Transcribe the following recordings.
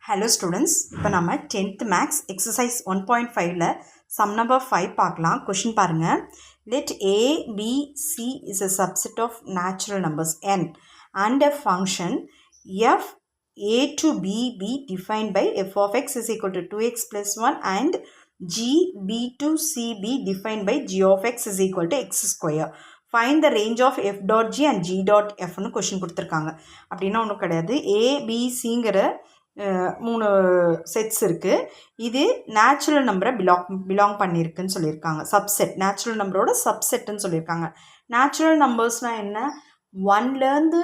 Hello students, இப்போ நம்ம 10th maths exercise 1.5ல sum number 5 பார்க்கலாம். question பாருங்க. Let a, b, c is a subset of natural numbers n and a function f a to b be defined by f of x is equal to 2x plus 1 and g b to c be defined by g of x is equal to x square. Find the range of f dot g and g dot f னு question கொடுத்துருக்காங்க. அப்படின்னா ஒன்றும் கிடையாது. a, b, cங்கிற மூணு sets இருக்குது. இது natural நம்பரை belong பண்ணியிருக்குன்னு சொல்லியிருக்காங்க. சப்செட், நேச்சுரல் நம்பரோட சப்செட்டுன்னு சொல்லியிருக்காங்க. நேச்சுரல் நம்பர்ஸ்னால் என்ன? 1லேருந்து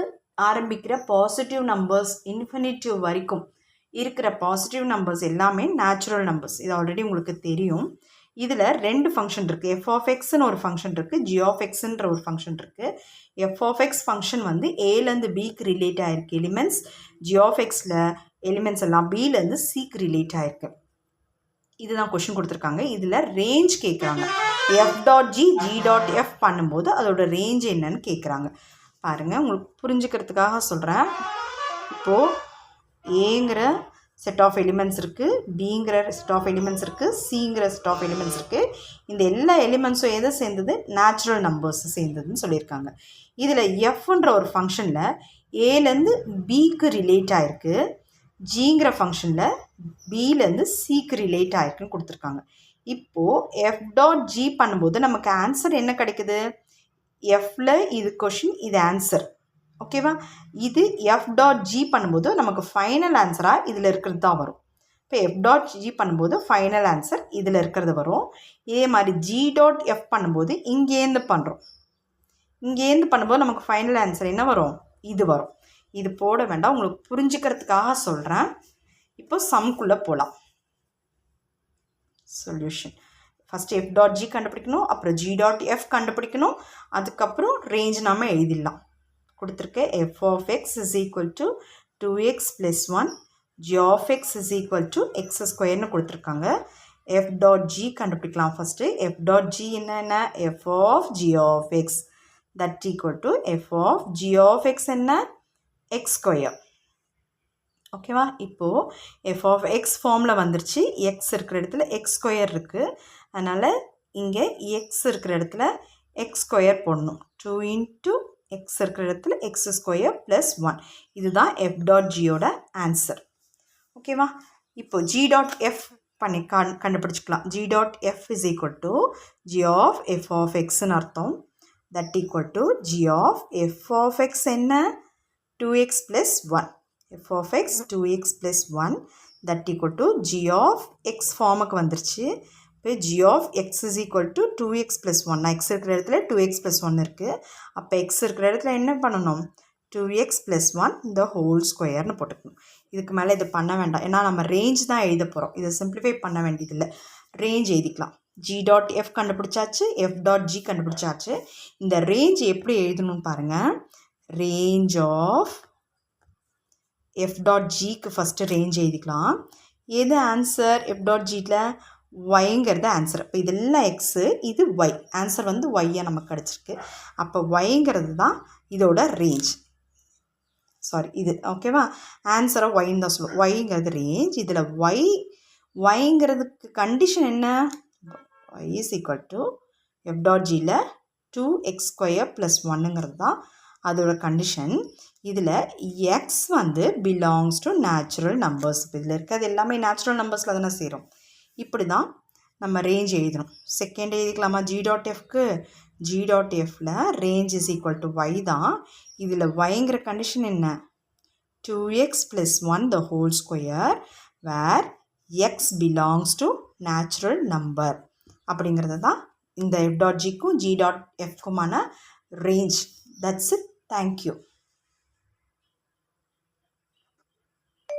ஆரம்பிக்கிற பாசிட்டிவ் நம்பர்ஸ் இன்ஃபினிட்டிவ் வரைக்கும் இருக்கிற பாசிட்டிவ் நம்பர்ஸ் எல்லாமே நேச்சுரல் நம்பர்ஸ். இது ஆல்ரெடி உங்களுக்கு தெரியும். இதில் ரெண்டு ஃபங்க்ஷன் இருக்குது. எஃப் ஆஃப் எக்ஸ்ன்னு ஒரு ஃபங்க்ஷன் இருக்குது, ஜி ஆஃப் எக்ஸ்ன்ற ஒரு ஃபங்க்ஷன் இருக்குது. எஃப் ஆஃப் எக்ஸ் ஃபங்க்ஷன் வந்து ஏலேருந்து பிக்கு ரிலேட் ஆகிருக்கு எலிமெண்ட்ஸ். ஜி ஆஃப் எக்ஸில் எலிமெண்ட்ஸ் எல்லாம் பிலேருந்து சிக்கு ரிலேட் ஆகிருக்கு. இதுதான் கொஷின் கொடுத்துருக்காங்க. இதில் ரேஞ்ச் கேட்குறாங்க. F dot G, G dot F பண்ணும்போது அதோட ரேஞ்ச் என்னன்னு கேட்குறாங்க. பாருங்கள், உங்களுக்கு புரிஞ்சுக்கிறதுக்காக சொல்கிறேன். இப்போது ஏங்கிற செட் ஆஃப் எலிமெண்ட்ஸ் இருக்குது, பிங்கிற செட் ஆஃப் எலிமெண்ட்ஸ் இருக்குது, சிங்கிற செட் ஆஃப் எலிமெண்ட்ஸ் இருக்குது. இந்த எல்லா எலிமெண்ட்ஸும் எதை சேர்ந்தது? நேச்சுரல் நம்பர்ஸ் சேர்ந்ததுன்னு சொல்லியிருக்காங்க. இதில் எஃப்ன்ற ஒரு ஃபங்க்ஷனில் ஏலேருந்து பிக்கு ரிலேட் ஆகிருக்கு, ஜிங்கிற ஃபங்க்ஷனில் பிலேருந்து சிக்கு ரிலேட் ஆகிருக்குன்னு கொடுத்துருக்காங்க. இப்போது எஃப் டாட் ஜி பண்ணும்போது நமக்கு ஆன்சர் என்ன கிடைக்குது? எஃப்பில் இது கொஷின், இது ஆன்சர். ஓகேவா? இது எஃப் டாட் ஜி பண்ணும்போது நமக்கு ஃபைனல் ஆன்சராக இதில் இருக்கிறது தான் வரும். இப்போ எஃப் டாட் ஜி பண்ணும்போது ஃபைனல் ஆன்சர் இதில் இருக்கிறது வரும். இதே மாதிரி ஜி டாட் எஃப் பண்ணும்போது இங்கேருந்து பண்ணுறோம். இங்கேருந்து பண்ணும்போது நமக்கு ஃபைனல் ஆன்சர் என்ன வரும்? இது வரும். இது போட வேண்டாம், உங்களுக்கு புரிஞ்சுக்கிறதுக்காக சொல்கிறேன். இப்போ சம்குள்ளே போகலாம். Solution first f dot G கண்டுபிடிக்கணும், அப்புறம் ஜி டாட் எஃப் கண்டுபிடிக்கணும், அதுக்கப்புறம் ரேஞ்ச் நாம் எழுதிடலாம். கொடுத்துருக்க f of x is equal to 2x + 1, g of x is equal to x ஸ்கொயர்னு கொடுத்துருக்காங்க. எஃப் டாட் ஜி கண்டுபிடிக்கலாம். ஃபஸ்ட்டு எஃப் டாட் ஜி என்ன? F of g of x that equal to f of g of x என்ன? X square. ஓகேவா? இப்போது F of X ஃபார்மில் வந்துருச்சு. X இருக்கிற இடத்துல எக்ஸ் ஸ்கொயர் இருக்குது. அதனால் இங்கே எக்ஸ் இருக்கிற இடத்துல எக்ஸ் ஸ்கொயர் போடணும். 2 × எக்ஸ் இருக்கிற இடத்துல எக்ஸ் ஸ்கொயர் ப்ளஸ் 1. இதுதான் எஃப் டாட் ஜியோட ஆன்சர். ஓகேவா? இப்போ ஜி டாட் எஃப் பண்ணி கண்டுபிடிச்சிக்கலாம். G dot f is equal to g of f of எக்ஸ்ன்னு அர்த்தம். That equal to g of f of x என்ன? 2x + 1. f of x 2x + 1 that equal to g of x ஃபார்முக்கு வந்துருச்சு. இப்போ g of x is equal to 2x + 1. x இருக்கிற இடத்துல 2x + 1 இருக்குது. அப்போ x இருக்கிற இடத்துல என்ன பண்ணணும்? 2x + 1 the whole squareனு போட்டுக்கணும். இதுக்கு மேலே இது பண்ண வேண்டாம், ஏன்னா நம்ம ரேஞ்ச் தான் எழுத போகிறோம். இதை சிம்பிளிஃபை பண்ண வேண்டியதில்லை, ரேஞ்ச் எழுதிக்கலாம். g டாட் எஃப் கண்டுபிடிச்சாச்சு, f டாட் ஜி கண்டுபிடிச்சாச்சு. இந்த ரேஞ்ச் எப்படி எழுதணும்னு பாருங்கள். ரேஞ்ச் ஆஃப் எஃப் டாட் ஜிக்கு ஃபஸ்ட்டு ரேஞ்ச் எழுதிக்கலாம். எது ஆன்சர்? எஃப் டாட் ஜியில் ஒய்ங்கிறது ஆன்சர். இப்போ இதெல்லாம் எக்ஸு, இது ஒய். ஆன்சர் வந்து ஒய்யாக நமக்கு கிடச்சிருக்கு. அப்போ ஒய்ங்கிறது தான் இதோட ரேஞ்ச். சாரி, இது ஓகேவா? ஆன்சரை ஒய்ன்னு தான் சொல்லுவோம். ஒய்ங்கிறது ரேஞ்ச். இதில் ஒய்ங்கிறதுக்கு கண்டிஷன் என்ன? Y is equal to f dot ஜியில் 2x² + 1ங்கிறது தான் அதோட கண்டிஷன். இதில் எக்ஸ் வந்து பிலாங்ஸ் டு நேச்சுரல் நம்பர்ஸ். இதில் இருக்கிறது எல்லாமே நேச்சுரல் நம்பர்ஸில் தானே சேரும். இப்படி தான் நம்ம ரேஞ்ச் எழுதணும். செகண்ட் எழுதிக்கலாமா? ஜி டாட் எஃப்க்கு ஜி டாட் எஃப்பில் range is equal to y தான். இதில் ஒய்ங்கிற கண்டிஷன் என்ன? 2x + 1 the whole square where x belongs to natural number அப்படிங்கிறது தான் இந்த எஃப் டாட் ஜிக்கும் ஜி டாட் எஃப்க்குமான ரேஞ்ச். That's it. தேங்க்யூ.